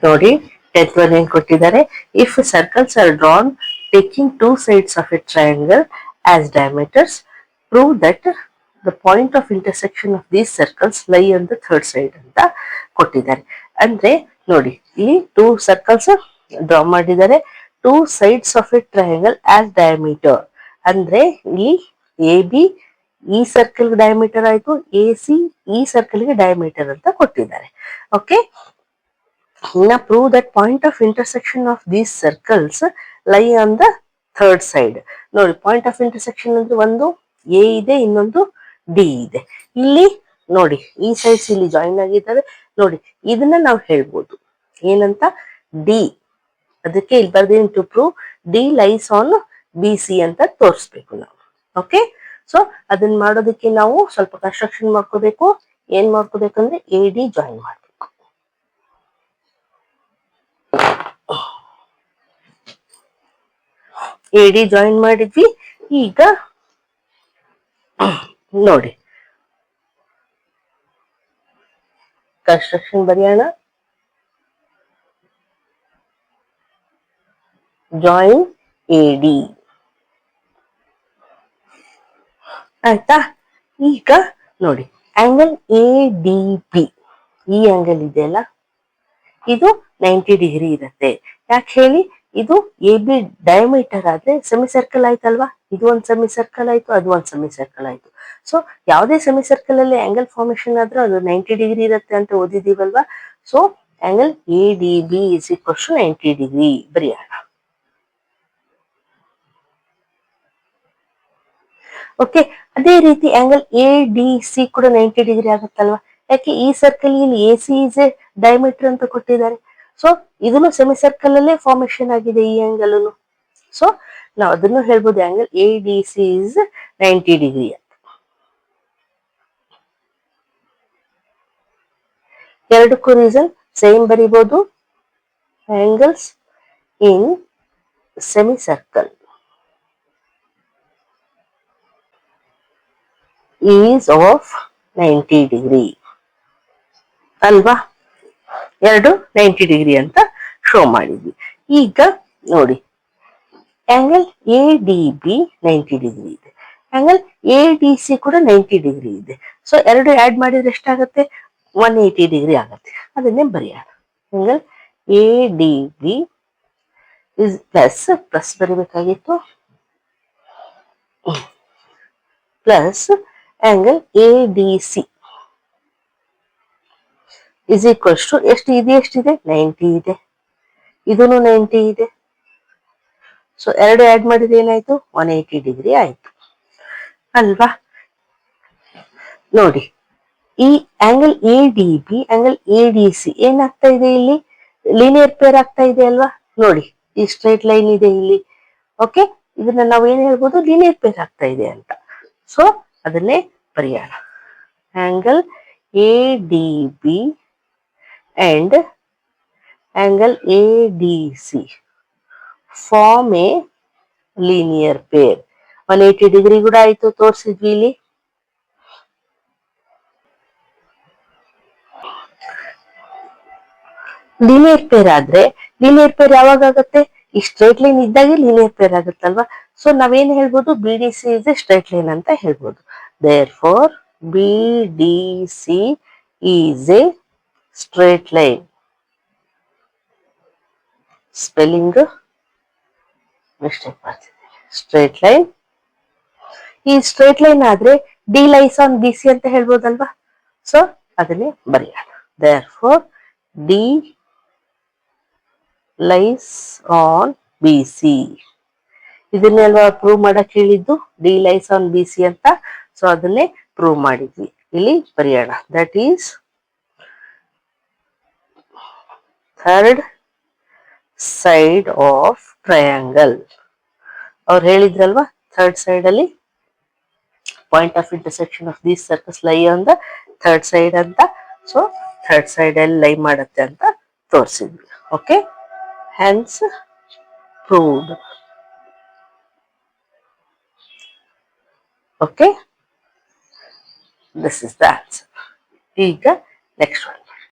ನೋಡಿ 10th one ಏನ್ ಕೊಟ್ಟಿದ್ದಾರೆ, if circles are drawn taking two sides of a triangle as diameters, prove that the point of intersection of these circles lie on the third side ಅಂತ ಕೊಟ್ಟಿದ್ದಾರೆ. ಅಂದ್ರೆ ನೋಡಿ, ಇಲ್ಲಿ two circles draw ಮಾಡಿದ್ದಾರೆ, two sides of a triangle as diameter ಅಂದ್ರೆ ಇಲ್ಲಿ A B ಈ circle diameter ಆಯ್ತು, ಎ ಸಿ ಈ ಸರ್ಕಲ್ಗೆ ಡಯಾಮೀಟರ್ ಅಂತ ಕೊಟ್ಟಿದ್ದಾರೆ. Okay, now prove that point of intersection of these circles lie on the third side. ನೋಡಿ ಪಾಯಿಂಟ್ ಆಫ್ ಇಂಟರ್ಸೆಕ್ಷನ್ ಅಂದ್ರೆ ಒಂದು ಎ ಇದೆ, ಇನ್ನೊಂದು ಡಿ ಇದೆ. ಇಲ್ಲಿ ನೋಡಿ ಈ ಸೈಡ್ಸ್ ಇಲ್ಲಿ ಜಾಯಿನ್ ಆಗಿದ್ದಾವೆ. ನೋಡಿ ಇದನ್ನ ನಾವು ಹೇಳ್ಬೋದು ಏನಂತ, ಡಿ. ಅದಕ್ಕೆ ಇಲ್ಲಿ ಬರ್ದೇನು, to prove D lies on B C ಅಂತ ತೋರಿಸ್ಬೇಕು ನಾವು. ಓಕೆ, ಸೊ ಅದನ್ನ ಮಾಡೋದಕ್ಕೆ ನಾವು ಸ್ವಲ್ಪ ಕನ್ಸ್ಟ್ರಕ್ಷನ್ ಮಾಡ್ಕೋಬೇಕು. ಏನ್ ಮಾಡ್ಕೋಬೇಕಂದ್ರೆ ಎ ಡಿ ಜಾಯಿನ್ ಮಾಡ್ಬೇಕು. ಎ ಡಿ ಜಾಯಿನ್ ಮಾಡಿದ್ವಿ. ಈಗ ನೋಡಿ ಕನ್ಸ್ಟ್ರಕ್ಷನ್ ಬರೆಯೋಣ. ಜಾಯಿನ್ ಎ ಡಿ ಆಯ್ತಾ. ಈಗ ನೋಡಿ ಆಂಗಲ್ ಎ ಡಿ ಬಿ, ಈ ಆಂಗಲ್ ಇದೆಯಲ್ಲ ಇದು 90 ಡಿಗ್ರಿ ಇರುತ್ತೆ. ಯಾಕೆ ಹೇಳಿ, ಇದು ಎ ಬಿ ಡಯಾಮೀಟರ್ ಆದ್ರೆ ಸೆಮಿ ಸರ್ಕಲ್ ಆಯ್ತಲ್ವಾ. ಇದು ಒಂದು ಸೆಮಿ ಸರ್ಕಲ್ ಆಯ್ತು, ಅದು ಒಂದು ಸೆಮಿ ಸರ್ಕಲ್ ಆಯ್ತು. ಸೊ ಯಾವುದೇ ಸೆಮಿ ಸರ್ಕಲ್ ಅಲ್ಲಿ ಆಂಗಲ್ ಫಾರ್ಮೇಶನ್ ಆದ್ರೂ ಅದು 90 ಡಿಗ್ರಿ ಇರುತ್ತೆ ಅಂತ ಓದಿದೀವಲ್ವಾ. So angle A D B is equals to 90 degree ಬರೆಯೋಣ. ಓಕೆ, ಅದೇ ರೀತಿ ಆಂಗಲ್ ಎ ಡಿ ಸಿ ಕೂಡ 90 ಡಿಗ್ರಿ ಆಗುತ್ತಲ್ವಾ. ಯಾಕೆ, ಈ ಸರ್ಕಲ್ ಇಲ್ಲಿ A C is A diameter ಅಂತ ಕೊಟ್ಟಿದ್ದಾರೆ. ಸೊ ಇದನ್ನು ಸೆಮಿ ಸರ್ಕಲ್ ಅಲ್ಲೇ ಫಾರ್ಮೇಶನ್ ಆಗಿದೆ ಈ ಆಂಗಲ್. ಸೊ ನಾವು ಅದನ್ನು ಹೇಳ್ಬೋದು angle A D C is 90 degree ಅಂತ. ಎರಡಕ್ಕೂ ರೀಸನ್ ಸೇಮ್ ಬರಿಬಹುದು. Angles in semi circle is of 90 degree ಅಲ್ವಾ. ಎರಡು 90 ಡಿಗ್ರಿ ಅಂತ ಶೋ ಮಾಡಿದ್ವಿ. ಈಗ ನೋಡಿ angle A D B 90 degree ಇದೆ, ಆಂಗಲ್ ಎ ಡಿ ಸಿ ಕೂಡ 90 ಡಿಗ್ರಿ ಇದೆ. ಸೊ ಎರಡು ಆಡ್ ಮಾಡಿದ್ರೆ ಎಷ್ಟಾಗುತ್ತೆ, 180 ಡಿಗ್ರಿ ಆಗುತ್ತೆ. ಅದನ್ನೇ ಬರೆಯೋಣ. Angle A D B is plus ಬರೀಬೇಕಾಗಿತ್ತು, plus angle A D C is equals to ಎಷ್ಟಿದೆ 90 ಇದೆ, ಇದನ್ನು 90 ಇದೆ. ಸೊ ಎರಡು ಆಡ್ ಮಾಡಿದ್ರೆ ಏನಾಯ್ತು, 180 ಡಿಗ್ರಿ ಆಯ್ತು ಅಲ್ವಾ. ನೋಡಿ ಈ angle A D B angle A D C ಏನಾಗ್ತಾ ಇದೆ, ಇಲ್ಲಿ ಲೀನಿಯರ್ ಪೇರ್ ಆಗ್ತಾ ಇದೆ ಅಲ್ವಾ. ನೋಡಿ ಈ ಸ್ಟ್ರೈಟ್ ಲೈನ್ ಇದೆ ಇಲ್ಲಿ. ಓಕೆ, ಇದನ್ನ ನಾವು ಏನ್ ಹೇಳ್ಬೋದು, ಲೀನಿಯರ್ ಪೇರ್ ಆಗ್ತಾ ಇದೆ ಅಂತ. ಸೊ ಅದನ್ನೇ ಬರೆಯೋಣ. Angle A D B and angle A D C form a linear pair. 180 degree ಕೂಡ ಆಯ್ತು, ತೋರಿಸಿದ್ವಿ ಇಲ್ಲಿ. ಲೀನಿಯರ್ ಪೇರ್ ಆದ್ರೆ, ಲೀನಿಯರ್ ಪೇರ್ ಯಾವಾಗ ಆಗುತ್ತೆ, ಈ ಸ್ಟ್ರೈಟ್ ಲೈನ್ ಇದ್ದಾಗೆ ಲೀನಿಯರ್ ಪೇರ್ ಆಗುತ್ತಲ್ವಾ. ಸೊ ನಾವೇನ್ ಹೇಳ್ಬೋದು, B D C is a straight line ಅಂತ ಹೇಳ್ಬೋದು. Therefore B D C is a straight line. Spelling mistake ಮಾಡ್ತಿದ್ದೀನಿ. Straight line. ಈ ಸ್ಟ್ರೈಟ್ ಲೈನ್ ಆದ್ರೆ D lies on B C ಅಂತ ಹೇಳ್ಬೋದಲ್ವಾ. ಸೊ ಅದನ್ನೇ ಬರೆಯೋಣ. Therefore D lies on B C. ಇದನ್ನೆಲ್ವಾ ಪ್ರೂವ್ ಮಾಡಕ್ ಹೇಳಿದ್ದು, D lies on B C ಅಂತ. ಸೊ ಅದನ್ನೇ ಪ್ರೂವ್ ಮಾಡಿದ್ವಿ. ಇಲ್ಲಿ ಬರೆಯೋಣ. That is third side of triangle. ಅವ್ರು ಹೇಳಿದ್ರಲ್ವಾ, ಥರ್ಡ್ ಸೈಡ್ ಅಲ್ಲಿ point of intersection of these circles lie on the third side ಅಂತ. ಸೊ ಥರ್ಡ್ ಸೈಡ್ ಅಲ್ಲಿ ಲೈ ಮಾಡುತ್ತೆ ಅಂತ ತೋರಿಸಿದ್ವಿ. Okay, hence proved. Okay, this is the answer. ಈಗ next one.